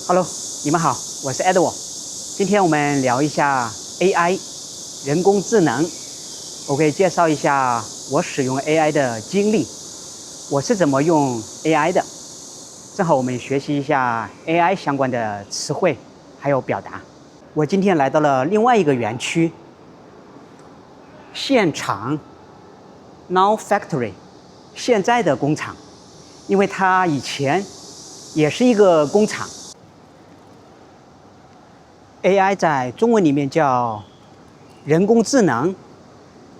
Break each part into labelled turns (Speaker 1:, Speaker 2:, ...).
Speaker 1: Hello， 你們好，我是 Edward。今天我們聊一下 AI， 人工智能。我會介紹一下我使用 AI 的經歷，我是怎麼用 AI 的。正好我們學習一下 AI 相關的詞彙還有表達。我今天來到了另外一個園區，現場 Now Factory， 現在的工廠，因為它以前也是一個工厂。AI 在中文裡面叫人工智能，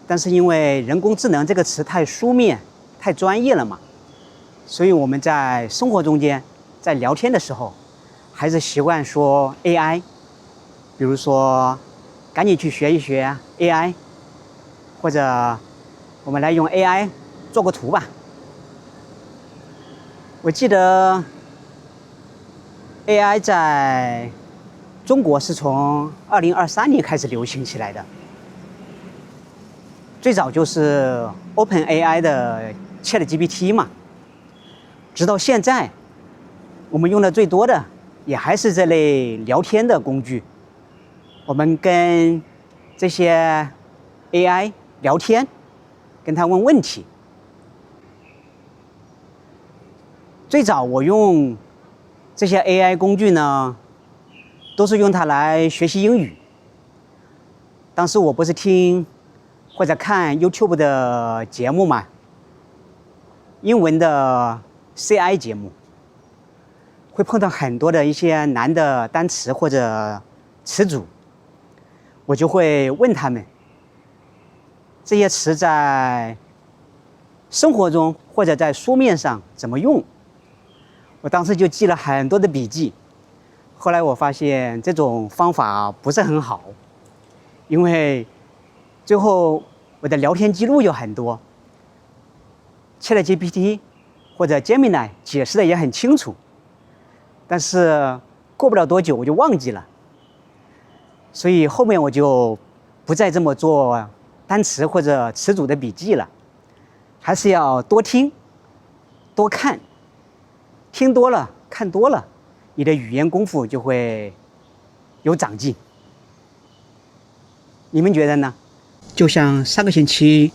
Speaker 1: 但是因為人工智能這個詞太書面、太專業了嘛，所以我們在生活中間，在聊天的時候，還是習慣說 AI。比如說，趕緊去學一學 AI， 或者我們來用 AI 做個圖吧。我記得 AI 在中國是從2023年開始流行起來的，最早就是 OpenAI 的 ChatGPT 嘛，直到現在，我們用的最多的也還是這類聊天的工具。我們跟這些 AI 聊天，跟他問問題。最早我用這些 AI 工具呢，都是用它來學習英語。當時我不是聽或者看 YouTube 的節目嘛，英文的 CI 節目，會碰到很多的一些難的單詞或者詞組，我就會問他們，這些詞在生活中或者在書面上怎麼用。我當時就記了很多的筆記。後來我發現這種方法不是很好，因為最後我的聊天記錄有很多 ，ChatGPT 或者 Gemini 解釋的也很清楚，但是過不了多久我就忘記了，所以後面我就不再這麼做單詞或者詞組的筆記了，還是要多聽、多看，聽多了、看多了。你的語言功夫就會有長進，你們覺得呢？就像上個星期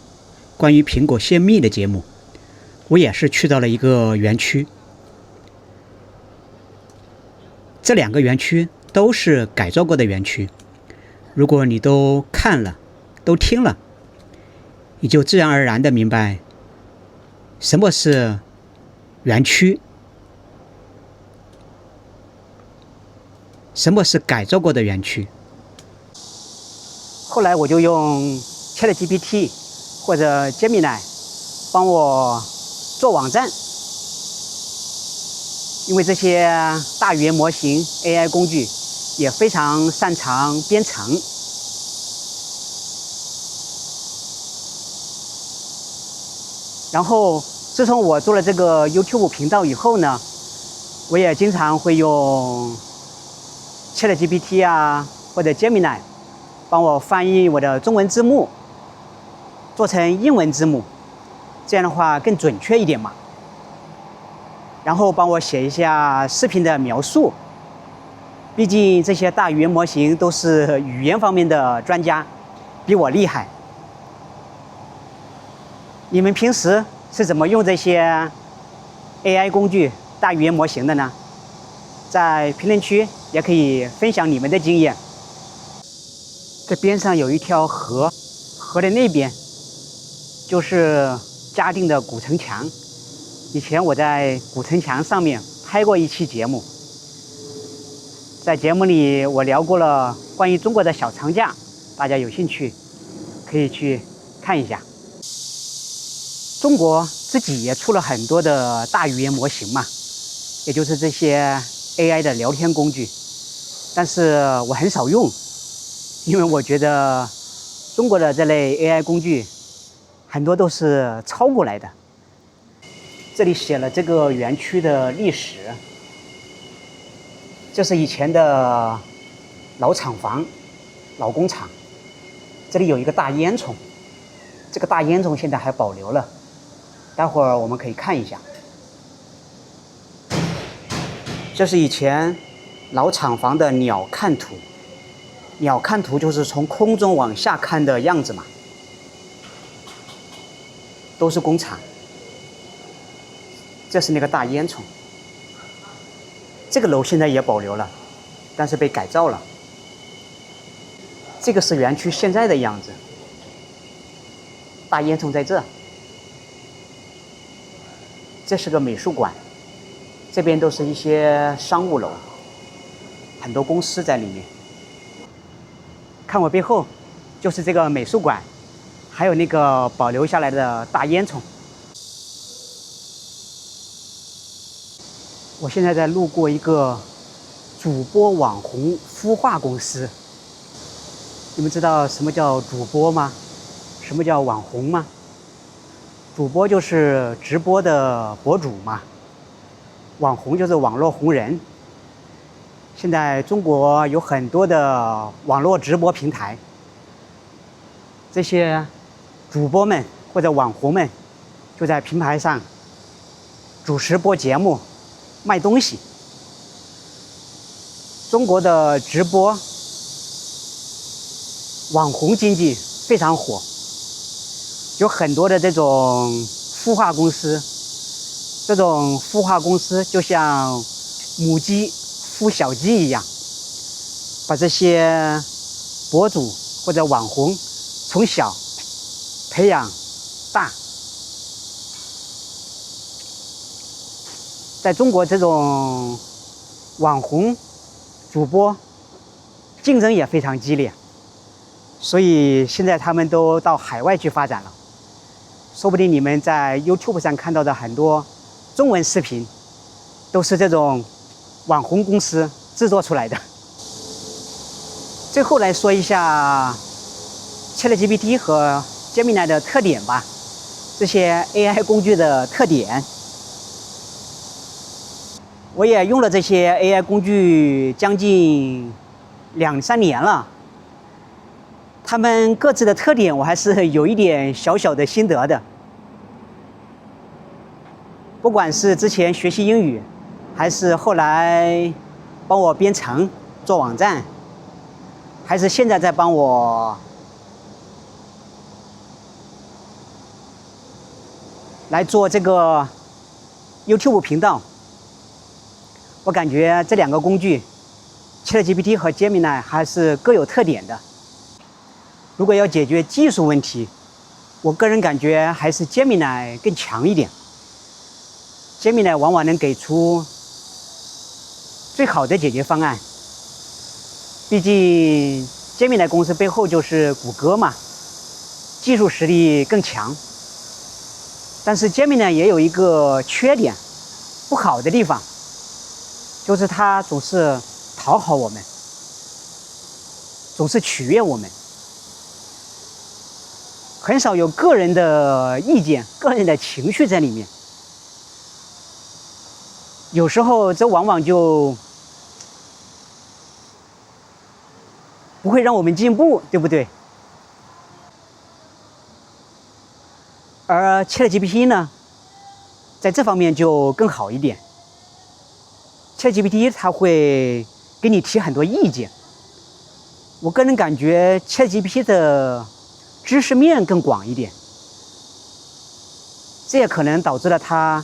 Speaker 1: 關於蘋果泄密的節目，我也是去到了一個園區。這兩個園區都是改造過的園區，如果你都看了、都聽了，你就自然而然的明白什麼是園區。什麼是改造過的園區？後來我就用 ChatGPT 或者 Gemini 幫我做網站，因為這些大語言模型 AI 工具也非常擅長編程。然後自從我做了這個 YouTube 頻道以後呢，我也經常會用ChatGPT 啊，或者 Gemini 幫我翻譯我的中文字幕，做成英文字幕，這樣的話更準確一點嘛。然後幫我寫一下視頻的描述，畢竟這些大語言模型都是語言方面的專家，比我厲害。你們平時是怎麼用這些 AI 工具、大語言模型的呢？在評論區也可以分享你們的經驗。這邊上有一條河，河的那邊就是嘉定的古城牆。以前我在古城牆上面拍過一期節目，在節目裡我聊過了關於中國的小長假，大家有興趣可以去看一下。中國自己也出了很多的大語言模型嘛，也就是这些AI 的聊天工具，但是我很少用，因為我覺得中國的這類 AI 工具很多都是抄過來的。這裡寫了這個園區的歷史，這是以前的老廠房、老工廠。這裡有一個大煙囪，這個大煙囪現在還保留了，待會兒我們可以看一下。這是以前老廠房的鳥瞰圖。鳥瞰圖就是從空中往下看的樣子嘛，都是工厂。这是那個大煙囪。這個樓現在也保留了，但是被改造了。這個是園區現在的樣子。大煙囪在這。這是個美術館，這邊都是一些商務樓，很多公司在裡面。看我背後，就是這個美術館，還有那個保留下來的大煙囪。我現在在路過一個主播網紅孵化公司。你們知道什麼叫主播嗎？什麼叫網紅嗎？主播就是直播的博主嘛，網紅就是網絡紅人。現在中國有很多的網絡直播平台，這些主播們或者網紅們就在平台上主持播節目、賣東西。中國的直播網紅經濟非常火，有很多的這種孵化公司，這種孵化公司就像母雞孵小雞一樣，把這些博主或者網紅從小培養大。在中國，這種網紅主播競爭也非常激烈，所以現在他們都到海外去發展了。說不定你們在 YouTube 上看到的很多中文視頻，都是這種網紅公司制作出來的。最後來說一下 ChatGPT 和 Gemini 的特點吧，這些 AI 工具的特點。我也用了這些 AI 工具將近2-3年了，他們各自的特點我還是有一點小小的心得的。不管是之前學習英語，還是後來幫我編程做網站，還是現在在幫我來做這個 YouTube 頻道，我感覺這2個工具 ChatGPT 和 Gemini 還是各有特點的。如果要解決技術問題，我個人感覺還是 Gemini 更強一點。Gemini 往往能給出最好的解決方案。畢竟 Gemini 公司背後就是谷歌嘛，技術實力更強。但是 Gemini 也有一個缺點，不好的地方，就是它總是討好我們，總是取悅我们，很少有個人的意見、個人的情緒在裡面。有時候這往往就不會讓我們進步，對不對？而 ChatGPT 呢，在這方面就更好一點。ChatGPT 它會給你提很多意見。我個人感覺 ChatGPT 的知識面更廣一點，這也可能導致了它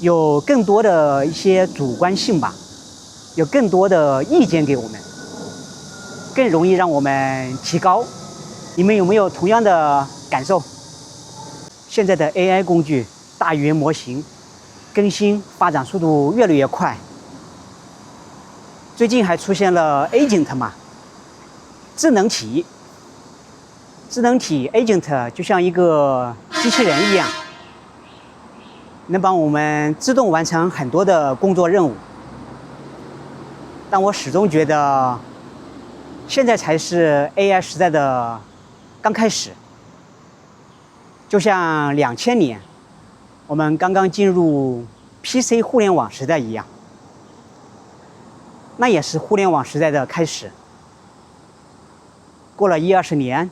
Speaker 1: 有更多的一些主觀性吧，有更多的意見給我們，更容易讓我們提高。你們有沒有同樣的感受？現在的 AI 工具、大語言模型更新發展速度越來越快，最近還出現了 Agent 嘛，智能體 Agent 就像一個機器人一樣，能幫我們自動完成很多的工作任務。但我始終覺得，現在才是 AI 時代的剛開始。就像2000年，我們剛剛進入 PC 互聯網時代一樣，那也是互聯網時代的開始。過了10-20年，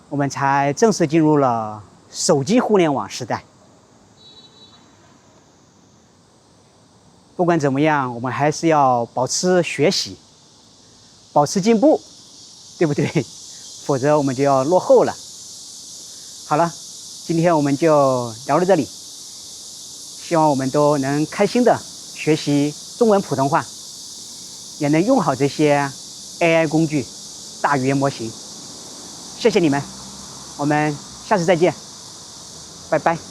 Speaker 1: 我們才正式進入了手機互聯網時代。不管怎麼樣，我們還是要保持學習，保持进步，对不对？否則我們就要落後了。好了，今天我們就聊到這裡，希望我們都能開心的學習中文普通話，也能用好這些 AI 工具、大語言模型。謝謝你們，我們下次再見，拜拜。